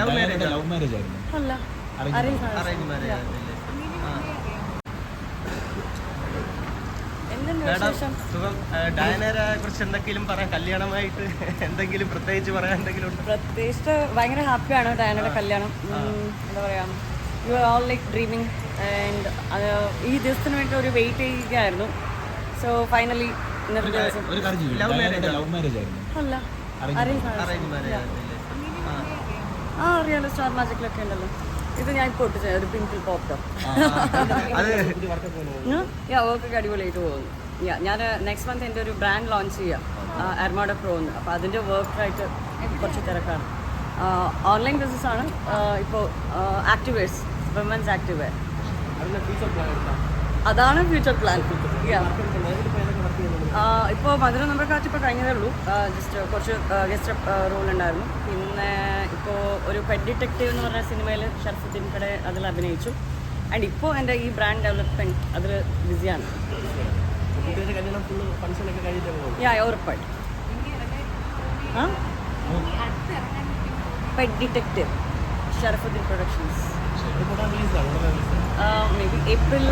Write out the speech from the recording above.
Love marriage ആയിരുന്നു. അല്ല, arrange marriage ആയിരുന്നില്ലേ? എന്തുണ്ട് മാഡം വിശേഷം? സുഖം. ഡയനയെ കുറിച്ച് എന്തെങ്കിലും പറയാം, കല്യാണമായിട്ട് എന്തെങ്കിലും പ്രത്യേകിച്ച് പറയാൻ എന്തെങ്കിലും ഉണ്ടോ? പ്രത്യേകിച്ച് ഭയങ്കര ഹാപ്പിയാണ് ഡയാനയുടെ കല്യാണം. എന്താ പറയുക, you are all like dreaming and ഈ ദിവസത്തിന് വേണ്ടി ഒരു വെയിറ്റ് ചെയ്യുകയായിരുന്നു. സോ ഫൈനലി ഇന്നത്തെ ദിവസം. ഒരു കാര്യം ചെയ്യൂ, ലവ് മാരേജ് ലവ് മാരേജ് ആയിരുന്നു. അല്ല, അറേഞ്ച് മാരേജ് ആയിരുന്നില്ലേ? അറിയാലോ, സ്റ്റാർ മാജിക്കിലൊക്കെ ഉണ്ടല്ലോ. ഇത് ഞാൻ ഇപ്പോൾ ഒട്ടിച്ച ഒരു പിങ്കിൾ പോപ്റ്റോ. അത് വർക്കൊക്കെ അടിപൊളിയായിട്ട് പോകുന്നു. ഞാൻ നെക്സ്റ്റ് മന്ത് എൻ്റെ ഒരു ബ്രാൻഡ് ലോഞ്ച് ചെയ്യാം, അർമാഡ പ്രോ എന്ന്. അപ്പോൾ അതിൻ്റെ വർക്കായിട്ട് കുറച്ച് തിരക്കാണ്. ഓൺലൈൻ ബിസിനസ്സാണ് ഇപ്പോൾ. ആക്ടിവേഴ്സ്, വിമൻസ് ആക്ടിവെയർ, അതാണ് ഫ്യൂച്ചർ പ്ലാൻ. ഇപ്പോൾ മധുര നമ്പർ കാറ്റ് ഇപ്പോൾ കഴിഞ്ഞതേ ഉള്ളൂ. ജസ്റ്റ് കുറച്ച് ഗസ്റ്റ് റോൾ ഉണ്ടായിരുന്നു. പിന്നെ ഇപ്പോൾ ഒരു പെറ്റ് ഡിറ്റക്റ്റീവ് എന്ന് പറഞ്ഞ സിനിമയിൽ ഷർഫുദ്ദീൻ കടെ അതിൽ അഭിനയിച്ചു. ആൻഡ് ഇപ്പോൾ എൻ്റെ ഈ ബ്രാൻഡ് ഡെവലപ്മെൻറ്റ് അതിൽ ബിസിയാണ്. ഉറപ്പായിട്ട്. Pet detective, Sharafuddin productions. May be April